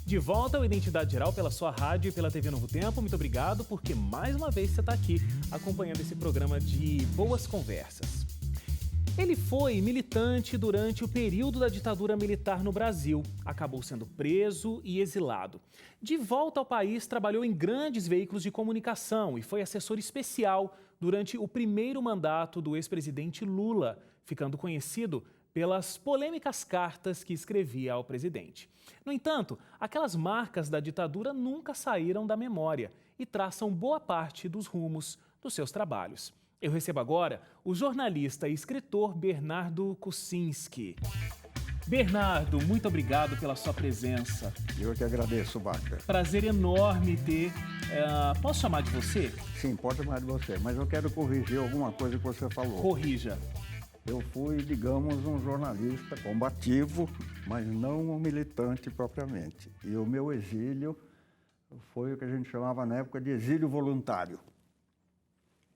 De volta ao Identidade Geral pela sua rádio e pela TV Novo Tempo. Muito obrigado, porque mais uma vez você está aqui acompanhando esse programa de boas conversas. Ele foi militante durante o período da ditadura militar no Brasil. Acabou sendo preso e exilado. De volta ao país, trabalhou em grandes veículos de comunicação e foi assessor especial durante o primeiro mandato do ex-presidente Lula, ficando conhecido pelas polêmicas cartas que escrevia ao presidente. No entanto, aquelas marcas da ditadura nunca saíram da memória e traçam boa parte dos rumos dos seus trabalhos. Eu recebo agora o jornalista e escritor Bernardo Kucinski. Bernardo, muito obrigado pela sua presença. Eu que agradeço, Wagner. Prazer enorme ter... posso chamar de você? Sim, pode chamar de você, mas eu quero corrigir alguma coisa que você falou. Corrija. Eu fui, digamos, um jornalista combativo, mas não um militante propriamente. E o meu exílio foi o que a gente chamava na época de exílio voluntário.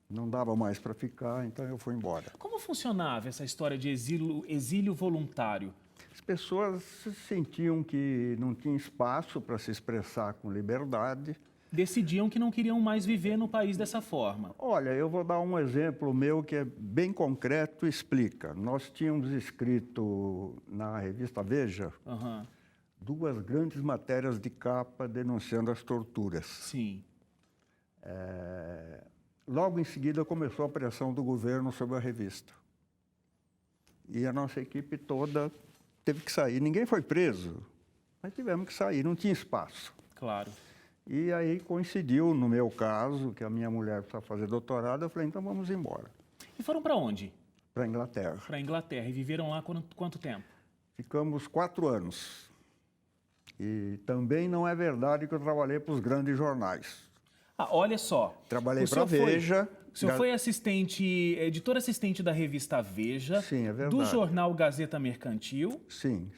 Não dava mais para ficar, então eu fui embora. Como funcionava essa história de exílio voluntário? As pessoas sentiam que não tinha espaço para se expressar com liberdade. Decidiam que não queriam mais viver no país dessa forma. Olha, eu vou dar um exemplo meu que é bem concreto e explica. Nós tínhamos escrito na revista Veja duas grandes matérias de capa denunciando as torturas. Sim. Logo em seguida começou a pressão do governo sobre a revista. E a nossa equipe toda teve que sair. Ninguém foi preso, mas tivemos que sair, não tinha espaço. Claro. E aí coincidiu, no meu caso, que a minha mulher precisava fazer doutorado, eu falei, então vamos embora. E foram para onde? Para a Inglaterra. Para a Inglaterra. E viveram lá quanto tempo? Ficamos 4 anos. E também não é verdade que eu trabalhei para os grandes jornais. Ah, olha só. Trabalhei para a Veja. O senhor foi editor assistente da revista Veja. Sim, é verdade. Do jornal Gazeta Mercantil. Sim.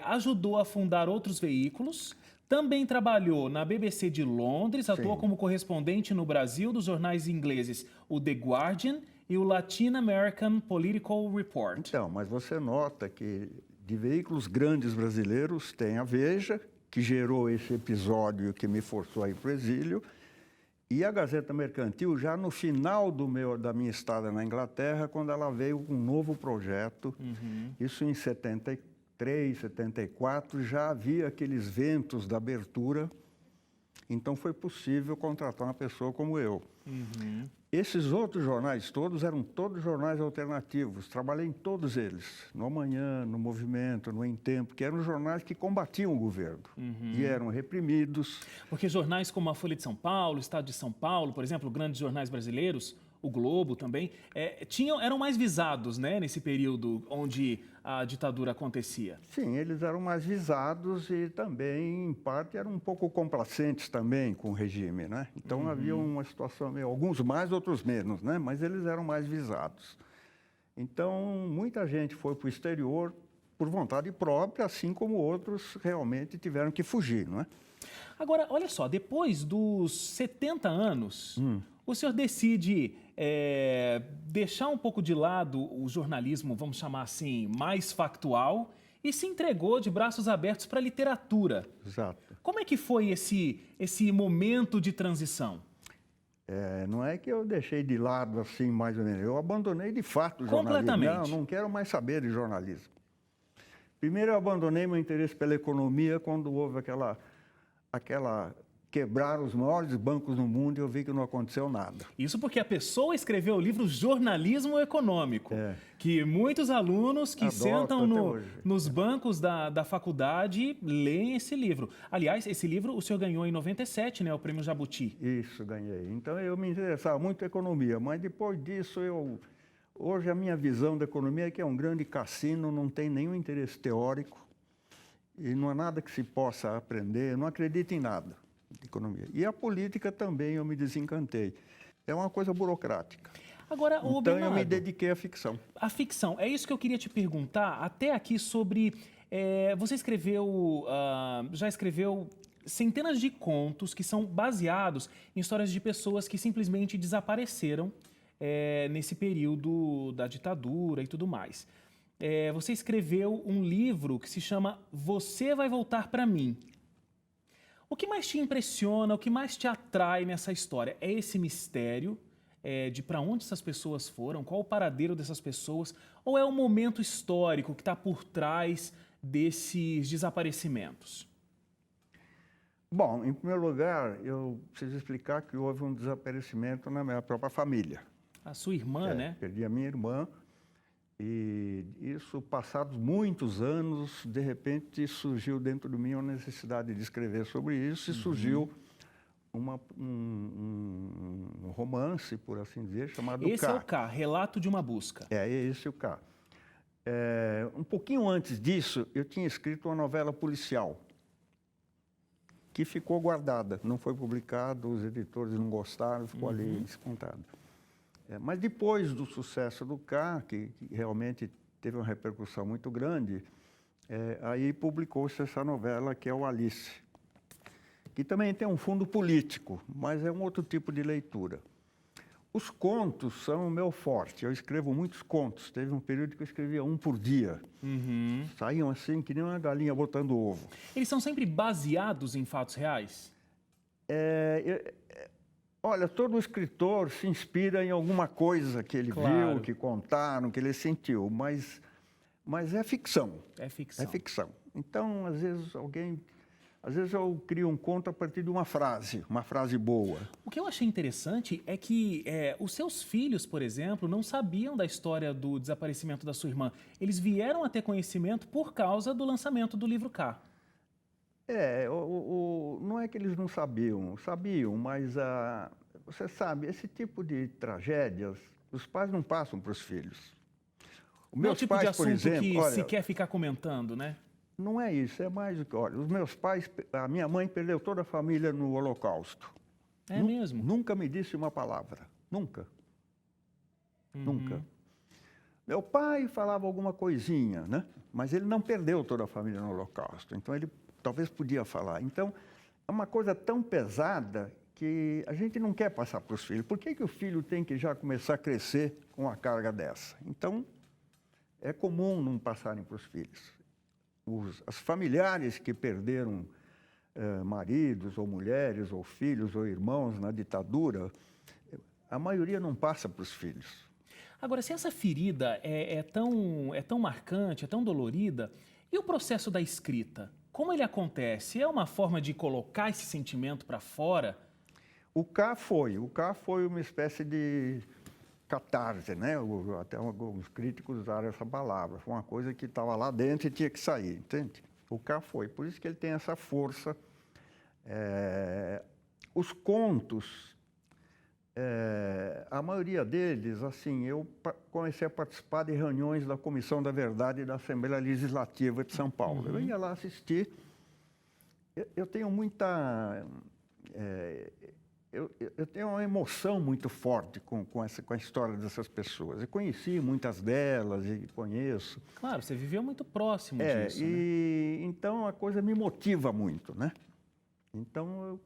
Ajudou a fundar outros veículos. Também trabalhou na BBC de Londres, atuou como correspondente no Brasil dos jornais ingleses o The Guardian e o Latin American Political Report. Então, mas você nota que de veículos grandes brasileiros tem a Veja, que gerou esse episódio que me forçou a ir para o exílio, e a Gazeta Mercantil, já no final da minha estada na Inglaterra, quando ela veio com um novo projeto, isso em 73, 74, já havia aqueles ventos da abertura, então foi possível contratar uma pessoa como eu. Esses outros jornais todos eram todos jornais alternativos, trabalhei em todos eles, no Amanhã, no Movimento, no Em Tempo, que eram jornais que combatiam o governo e eram reprimidos. Porque jornais como a Folha de São Paulo, o Estado de São Paulo, por exemplo, grandes jornais brasileiros, o Globo também, eram mais visados, né, nesse período onde a ditadura acontecia. Sim, eles eram mais visados e também, em parte, eram um pouco complacentes também com o regime, né? Então havia uma situação, alguns mais, outros menos, né? Mas eles eram mais visados. Então, muita gente foi para o exterior por vontade própria, assim como outros realmente tiveram que fugir, não é? Agora, olha só, depois dos 70 anos, o senhor decide deixar um pouco de lado o jornalismo, vamos chamar assim, mais factual, e se entregou de braços abertos para a literatura. Exato. Como é que foi esse momento de transição? Não é que eu deixei de lado assim, mais ou menos. Eu abandonei de fato o jornalismo. Completamente. Não quero mais saber de jornalismo. Primeiro eu abandonei meu interesse pela economia quando houve aquela quebraram os maiores bancos no mundo e eu vi que não aconteceu nada. Isso porque a pessoa escreveu o livro Jornalismo Econômico, que muitos alunos que sentam nos bancos da faculdade leem esse livro. Aliás, esse livro o senhor ganhou em 97, né, o Prêmio Jabuti. Isso, ganhei. Então eu me interessava muito em economia, mas depois disso hoje a minha visão da economia é que é um grande cassino, não tem nenhum interesse teórico e não há nada que se possa aprender, eu não acredito em nada de economia. E a política também eu me desencantei. É uma coisa burocrática. Agora, então Bernardo, eu me dediquei à ficção. A ficção, é isso que eu queria te perguntar, até aqui sobre... você já escreveu centenas de contos que são baseados em histórias de pessoas que simplesmente desapareceram nesse período da ditadura e tudo mais. Você escreveu um livro que se chama Você Vai Voltar Pra Mim. O que mais te impressiona, o que mais te atrai nessa história? É esse mistério de para onde essas pessoas foram, qual o paradeiro dessas pessoas, ou é o momento histórico que está por trás desses desaparecimentos? Bom, em primeiro lugar, eu preciso explicar que houve um desaparecimento na minha própria família. A sua irmã, né? Perdi a minha irmã e isso, passados muitos anos, de repente surgiu dentro de mim uma necessidade de escrever sobre isso e surgiu um romance, por assim dizer, chamado Esse K. é o K, Relato de uma Busca. É esse o K. Um pouquinho antes disso, eu tinha escrito uma novela policial que ficou guardada, não foi publicado, os editores não gostaram, ficou ali descontado. Mas depois do sucesso do K, que realmente teve uma repercussão muito grande, aí publicou-se essa novela que é o Alice, que também tem um fundo político, mas é um outro tipo de leitura. Os contos são o meu forte, eu escrevo muitos contos, teve um período que eu escrevia um por dia. Saíam assim, que nem uma galinha botando ovo. Eles são sempre baseados em fatos reais? Olha, todo escritor se inspira em alguma coisa que ele viu, que contaram, que ele sentiu, mas é ficção. É ficção. É ficção. Então, às vezes eu crio um conto a partir de uma frase boa. O que eu achei interessante é que os seus filhos, por exemplo, não sabiam da história do desaparecimento da sua irmã. Eles vieram a ter conhecimento por causa do lançamento do livro K. Não é que eles não sabiam, mas você sabe, esse tipo de tragédias, os pais não passam para os filhos. Não é o tipo de assunto que se quer ficar comentando, né? Não é isso, é mais do que... Olha, os meus pais, a minha mãe perdeu toda a família no Holocausto. É mesmo? Nunca me disse uma palavra, nunca. Nunca. Meu pai falava alguma coisinha, né? Mas ele não perdeu toda a família no Holocausto, então ele talvez podia falar. Então, é uma coisa tão pesada que a gente não quer passar para os filhos. Por que o filho tem que já começar a crescer com uma carga dessa? Então, é comum não passarem para os filhos. As familiares que perderam maridos, ou mulheres, ou filhos, ou irmãos na ditadura, a maioria não passa para os filhos. Agora, se essa ferida é tão marcante, é tão dolorida, e o processo da escrita? Como ele acontece? É uma forma de colocar esse sentimento para fora? O K foi uma espécie de catarse, né? Até alguns críticos usaram essa palavra. Foi uma coisa que estava lá dentro e tinha que sair, entende? O K foi. Por isso que ele tem essa força. Os contos, a maioria deles, assim, eu comecei a participar de reuniões da Comissão da Verdade da Assembleia Legislativa de São Paulo. Eu ia lá assistir. Eu tenho muita... Eu tenho uma emoção muito forte com a história dessas pessoas. Eu conheci muitas delas e conheço. Claro, você viveu muito próximo disso, né? Então a coisa me motiva muito, né? Então,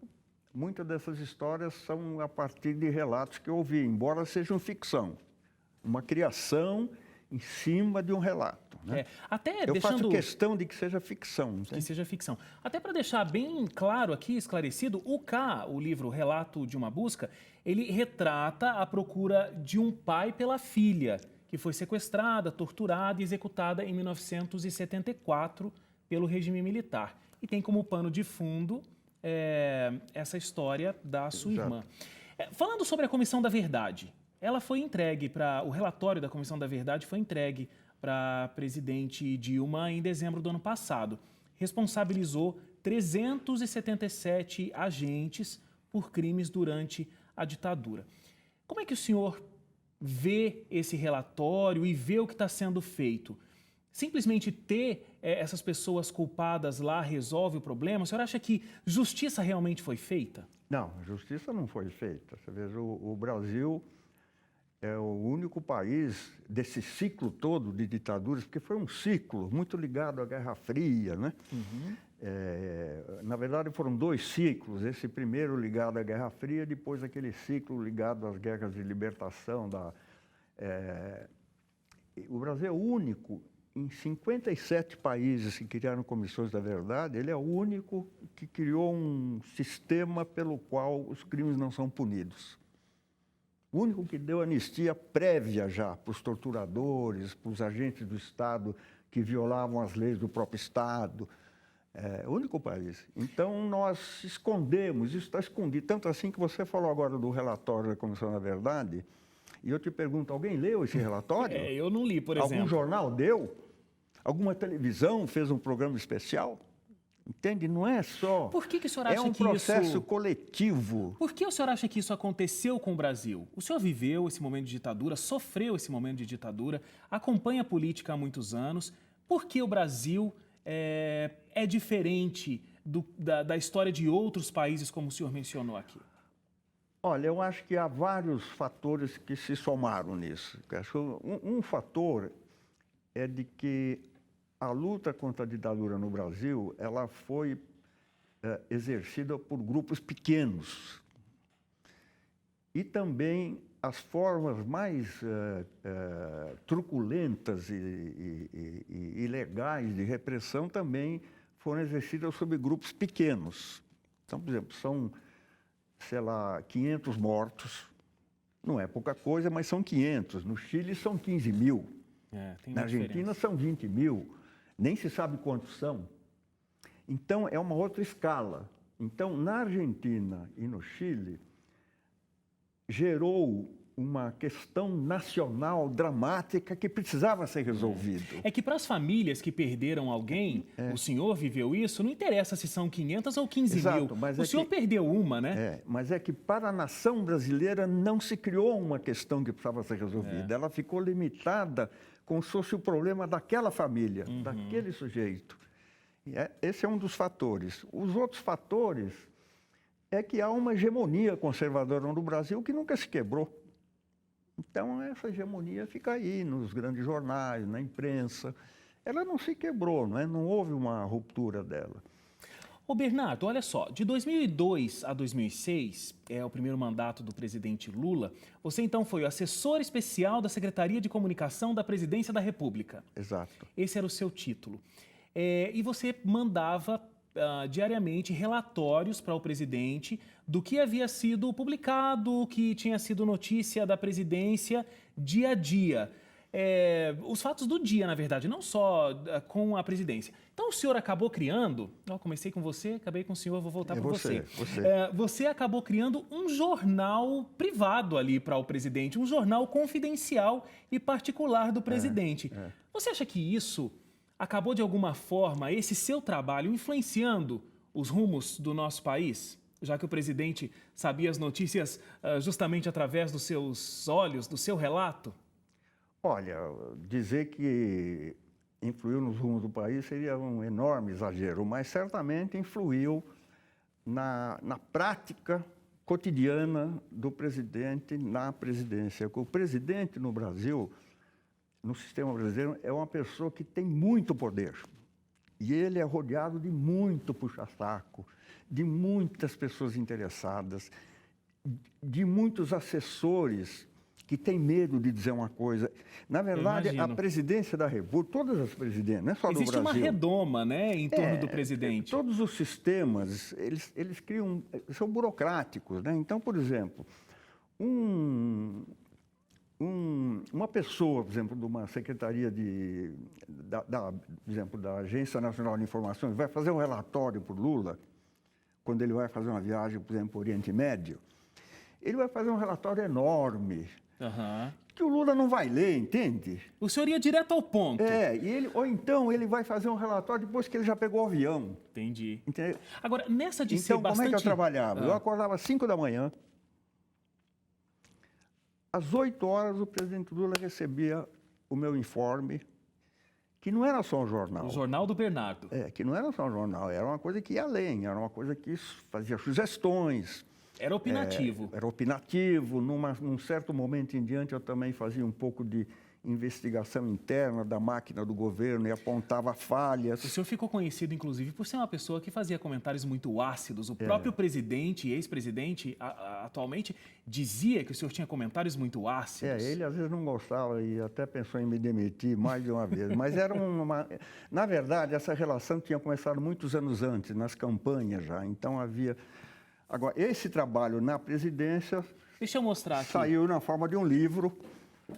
muitas dessas histórias são a partir de relatos que eu ouvi, embora sejam ficção. Uma criação em cima de um relato, né? Eu faço questão de que seja ficção. Que seja ficção. Até para deixar bem claro aqui, esclarecido, o K, o livro Relato de uma Busca, ele retrata a procura de um pai pela filha, que foi sequestrada, torturada e executada em 1974 pelo regime militar. E tem como pano de fundo essa história da sua irmã. Falando sobre a Comissão da Verdade, ela foi entregue o relatório da Comissão da Verdade foi entregue para a presidente Dilma em dezembro do ano passado. Responsabilizou 377 agentes por crimes durante a ditadura. Como é que o senhor vê esse relatório e vê o que está sendo feito? Simplesmente ter essas pessoas culpadas lá resolve o problema? O senhor acha que justiça realmente foi feita? Não, justiça não foi feita. Você veja, o Brasil é o único país desse ciclo todo de ditaduras, porque foi um ciclo muito ligado à Guerra Fria, né? Na verdade, foram dois ciclos. Esse primeiro ligado à Guerra Fria, depois aquele ciclo ligado às guerras de libertação. O Brasil é o único em 57 países que criaram comissões da verdade, ele é o único que criou um sistema pelo qual os crimes não são punidos. O único que deu anistia prévia já para os torturadores, para os agentes do Estado que violavam as leis do próprio Estado. É o único país. Então, nós escondemos, isso está escondido. Tanto assim que você falou agora do relatório da Comissão da Verdade, e eu te pergunto, alguém leu esse relatório? Eu não li, por exemplo. Algum jornal deu? Alguma televisão fez um programa especial? Entende? Não é só... Por que o senhor acha que isso... É um processo coletivo. Por que o senhor acha que isso aconteceu com o Brasil? O senhor viveu esse momento de ditadura, sofreu esse momento de ditadura, acompanha a política há muitos anos. Por que o Brasil é diferente da história de outros países, como o senhor mencionou aqui? Olha, eu acho que há vários fatores que se somaram nisso. Um fator é de que a luta contra a ditadura no Brasil, ela foi exercida por grupos pequenos. E também as formas mais truculentas e ilegais de repressão também foram exercidas sobre grupos pequenos. Então, por exemplo, são, sei lá, 500 mortos. Não é pouca coisa, mas são 500. No Chile são 15 mil. Na Argentina são 20 mil. Nem se sabe quantos são. Então, é uma outra escala. Então, na Argentina e no Chile, gerou uma questão nacional dramática que precisava ser resolvida. É que para as famílias que perderam alguém, o senhor viveu isso, não interessa se são 500 ou 15 mil. Mas o senhor perdeu uma, né? Mas é que para a nação brasileira não se criou uma questão que precisava ser resolvida. Ela ficou limitada como se fosse o problema daquela família, daquele sujeito. Esse é um dos fatores. Os outros fatores é que há uma hegemonia conservadora no Brasil que nunca se quebrou. Então, essa hegemonia fica aí nos grandes jornais, na imprensa. Ela não se quebrou, não houve uma ruptura dela. Ô Bernardo, olha só, de 2002 a 2006, o primeiro mandato do presidente Lula, você então foi o assessor especial da Secretaria de Comunicação da Presidência da República. Exato. Esse era o seu título. E você mandava diariamente relatórios para o presidente do que havia sido publicado, que tinha sido notícia da presidência dia a dia. Os fatos do dia, na verdade, não só com a presidência. Então, o senhor acabou criando... comecei com você, acabei com o senhor, vou voltar para você. Você acabou criando um jornal privado ali para o presidente, um jornal confidencial e particular do presidente. Você acha que isso acabou, de alguma forma, esse seu trabalho, influenciando os rumos do nosso país? Já que o presidente sabia as notícias justamente através dos seus olhos, do seu relato? Olha, dizer que influiu nos rumos do país seria um enorme exagero, mas certamente influiu na prática cotidiana do presidente na presidência. O presidente no Brasil, no sistema brasileiro, é uma pessoa que tem muito poder. E ele é rodeado de muito puxa-saco, de muitas pessoas interessadas, de muitos assessores que tem medo de dizer uma coisa. Na verdade, a presidência da República, todas as presidências, não é só do Brasil. Existe uma redoma, em torno do presidente. Todos os sistemas, eles criam, são burocráticos, Então, por exemplo, uma pessoa, por exemplo, de uma secretaria por exemplo, da Agência Nacional de Informações, vai fazer um relatório para o Lula, quando ele vai fazer uma viagem, por exemplo, para o Oriente Médio, ele vai fazer um relatório enorme, que o Lula não vai ler, entende? O senhor ia direto ao ponto. Ou então ele vai fazer um relatório depois que ele já pegou o avião. Entendi. Entendeu? Agora, nessa de ser Então, como é que eu trabalhava? Eu acordava às 5 da manhã. Às 8 horas, o presidente Lula recebia o meu informe, que não era só um jornal. O Jornal do Bernardo. Que não era só um jornal, era uma coisa que ia além, era uma coisa que fazia sugestões. Era opinativo. Era opinativo. Num certo momento em diante, eu também fazia um pouco de investigação interna da máquina do governo e apontava falhas. O senhor ficou conhecido, inclusive, por ser uma pessoa que fazia comentários muito ácidos. O próprio presidente e ex-presidente, atualmente, dizia que o senhor tinha comentários muito ácidos. Ele às vezes não gostava e até pensou em me demitir mais de uma vez. Mas era uma... Na verdade, essa relação tinha começado muitos anos antes, nas campanhas já. Então havia... Agora, esse trabalho na presidência... Deixa eu mostrar aqui. Saiu na forma de um livro.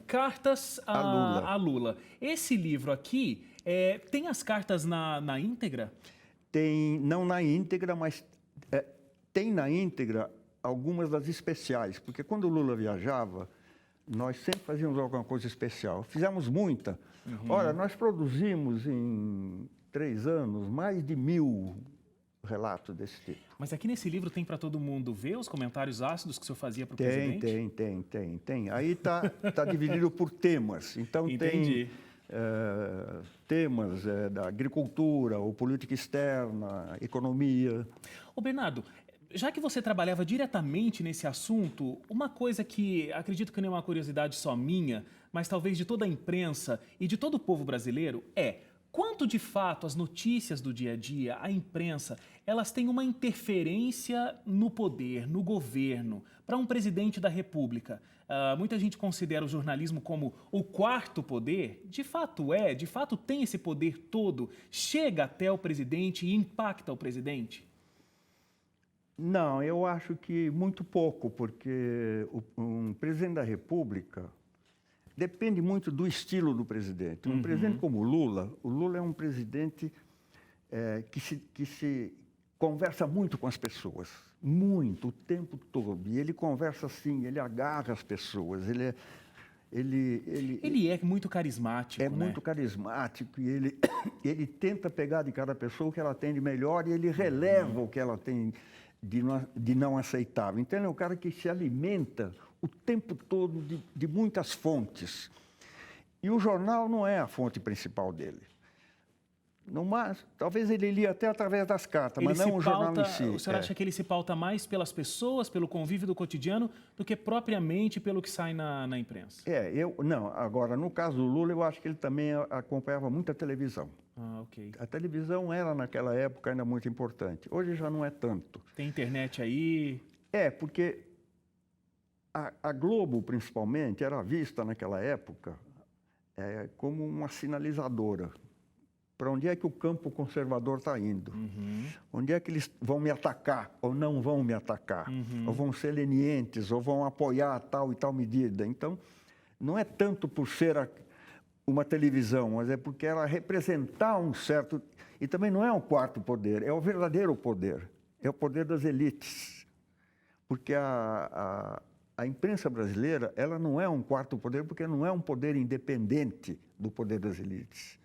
Cartas a Lula. Esse livro aqui, tem as cartas na íntegra? Tem, não na íntegra, mas tem na íntegra algumas das especiais. Porque quando o Lula viajava, nós sempre fazíamos alguma coisa especial. Fizemos muita. Olha, nós produzimos em 3 anos mais de 1000 relatos desse tipo. Mas aqui nesse livro tem para todo mundo ver os comentários ácidos que o senhor fazia para o presidente? Tem. Aí tá dividido por temas. Então Entendi. tem temas da agricultura, ou política externa, economia. Ô Bernardo, já que você trabalhava diretamente nesse assunto, uma coisa que acredito que não é uma curiosidade só minha, mas talvez de toda a imprensa e de todo o povo brasileiro quanto de fato as notícias do dia a dia, a imprensa, elas têm uma interferência no poder, no governo, para um presidente da República. Muita gente considera o jornalismo como o 4º poder. De fato tem esse poder todo, chega até o presidente e impacta o presidente? Não, eu acho que muito pouco, porque um presidente da República depende muito do estilo do presidente. Um presidente como o Lula é um presidente que se conversa muito com as pessoas, muito, o tempo todo. E ele conversa assim, ele agarra as pessoas, ele é muito carismático, né? Muito carismático e ele tenta pegar de cada pessoa o que ela tem de melhor e ele releva o que ela tem de não aceitável. Então, ele é um cara que se alimenta o tempo todo de muitas fontes. E o jornal não é a fonte principal dele. Talvez ele lia até através das cartas, mas não o jornal em si. O senhor acha que ele se pauta mais pelas pessoas, pelo convívio do cotidiano, do que propriamente pelo que sai na imprensa? Agora, no caso do Lula, eu acho que ele também acompanhava muito a televisão. Ok. A televisão era, naquela época, ainda muito importante. Hoje já não é tanto. Tem internet aí? Porque a Globo, principalmente, era vista naquela época como uma sinalizadora. Para onde é que o campo conservador está indo? Onde é que eles vão me atacar ou não vão me atacar? Ou vão ser lenientes, ou vão apoiar tal e tal medida. Então, não é tanto por ser uma televisão, mas é porque ela representar um certo... E também não é um 4º poder, é o verdadeiro poder. É o poder das elites. Porque a imprensa brasileira, ela não é um 4º poder, porque não é um poder independente do poder das elites.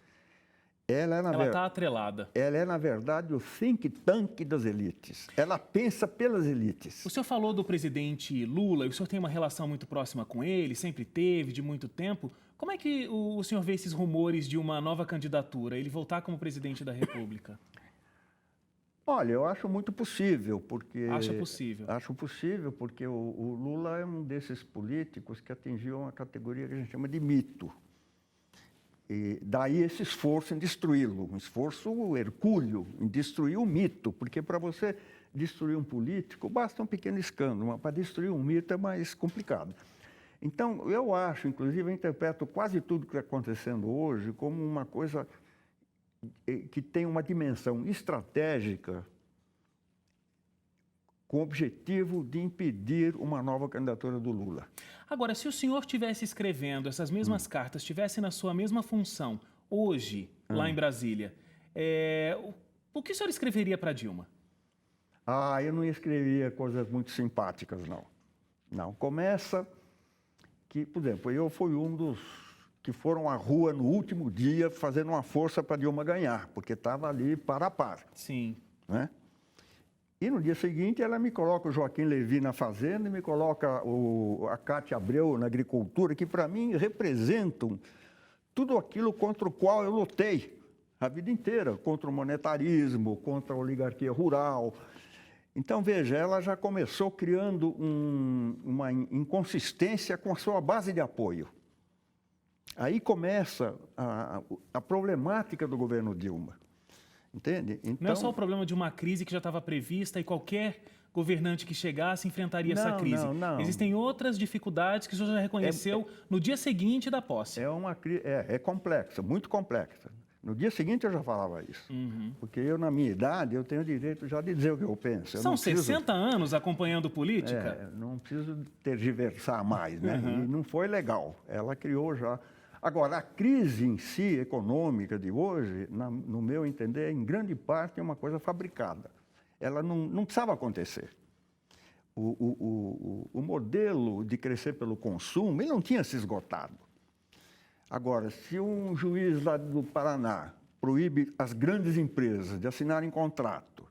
Ela está atrelada. Ela é, na verdade, o think tank das elites. Ela pensa pelas elites. O senhor falou do presidente Lula, e o senhor tem uma relação muito próxima com ele, sempre teve, de muito tempo. Como é que o senhor vê esses rumores de uma nova candidatura, ele voltar como presidente da República? Olha, eu acho muito possível, porque... Acha possível? Acho possível, porque o Lula é um desses políticos que atingiu uma categoria que a gente chama de mito. E daí esse esforço em destruí-lo, um esforço hercúleo em destruir o mito, porque para você destruir um político basta um pequeno escândalo, mas para destruir um mito é mais complicado. Então, eu acho, inclusive, eu interpreto quase tudo que está acontecendo hoje como uma coisa que tem uma dimensão estratégica com o objetivo de impedir uma nova candidatura do Lula. Agora, se o senhor estivesse escrevendo essas mesmas cartas, estivesse na sua mesma função, hoje, lá em Brasília, o que o senhor escreveria para Dilma? Eu não escrevia coisas muito simpáticas, não. Não, começa que, por exemplo, eu fui um dos que foram à rua no último dia fazendo uma força para Dilma ganhar, porque estava ali par a par. Sim. Né? E no dia seguinte ela me coloca o Joaquim Levy na Fazenda e me coloca a Cátia Abreu na Agricultura, que para mim representam tudo aquilo contra o qual eu lutei a vida inteira, contra o monetarismo, contra a oligarquia rural. Então, veja, ela já começou criando uma inconsistência com a sua base de apoio. Aí começa a problemática do governo Dilma, entende? Então, não é só o problema de uma crise que já estava prevista e qualquer governante que chegasse enfrentaria essa crise. Não. Existem outras dificuldades que o senhor já reconheceu no dia seguinte da posse. É complexa, muito complexa. No dia seguinte eu já falava isso. Porque eu, na minha idade, eu tenho o direito já de dizer o que eu penso. São 60 anos acompanhando política? Não preciso tergiversar mais, né? E não foi legal. Ela criou já... Agora, a crise em si, econômica de hoje, no meu entender, em grande parte é uma coisa fabricada. Ela não precisava acontecer. O modelo de crescer pelo consumo, ele não tinha se esgotado. Agora, se um juiz lá do Paraná proíbe as grandes empresas de assinarem contrato,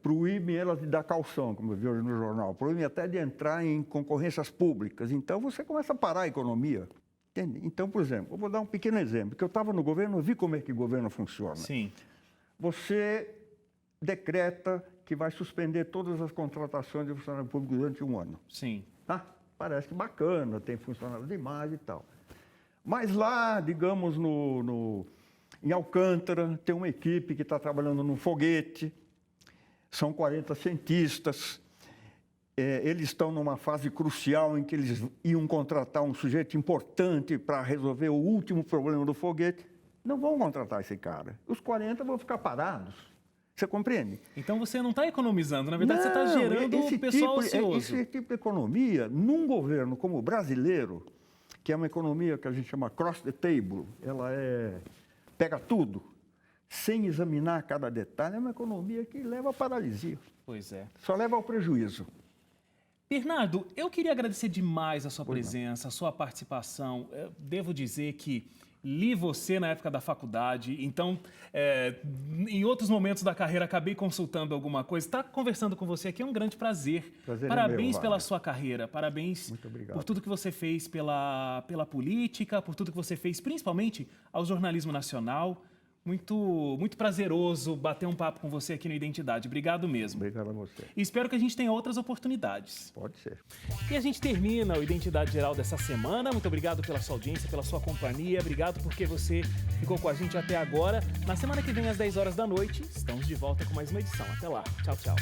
proíbe elas de dar calção, como eu vi hoje no jornal, proíbe até de entrar em concorrências públicas, então você começa a parar a economia. Entende? Então, por exemplo, eu vou dar um pequeno exemplo, que eu estava no governo, eu vi como é que o governo funciona. Sim. Você decreta que vai suspender todas as contratações de funcionário público durante um ano. Sim. Ah, parece que bacana, tem funcionário demais e tal. Mas lá, digamos, em Alcântara, tem uma equipe que está trabalhando num foguete, são 40 cientistas, eles estão numa fase crucial em que eles iam contratar um sujeito importante para resolver o último problema do foguete. Não vão contratar esse cara. Os 40 vão ficar parados. Você compreende? Então você não está economizando, na verdade você está gerando o pessoal ocioso. Esse tipo de economia, num governo como o brasileiro, que é uma economia que a gente chama cross the table, ela pega tudo, sem examinar cada detalhe, é uma economia que leva à paralisia. Pois é. Só leva ao prejuízo. Bernardo, eu queria agradecer demais a sua presença, a sua participação. Eu devo dizer que li você na época da faculdade, então, em outros momentos da carreira, acabei consultando alguma coisa. Estar conversando com você aqui é um grande prazer. Parabéns pela sua carreira, parabéns por tudo que você fez pela política, por tudo que você fez, principalmente ao jornalismo nacional. Muito prazeroso bater um papo com você aqui no Identidade. Obrigado mesmo. Obrigado a você. E espero que a gente tenha outras oportunidades. Pode ser. E a gente termina o Identidade Geral dessa semana. Muito obrigado pela sua audiência, pela sua companhia. Obrigado porque você ficou com a gente até agora. Na semana que vem, às 10 horas da noite, estamos de volta com mais uma edição. Até lá. Tchau, tchau.